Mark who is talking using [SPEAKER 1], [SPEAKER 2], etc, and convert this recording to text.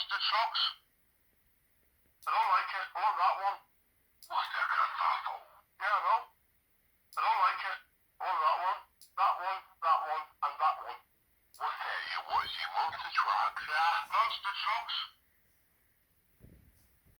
[SPEAKER 1] monster trucks. I don't like it. I want that one. What a kerfuffle. Yeah, I know. I don't like it. I want that one, that one, that one, and that one. What are you wanting? Monster trucks? Yeah, monster trucks.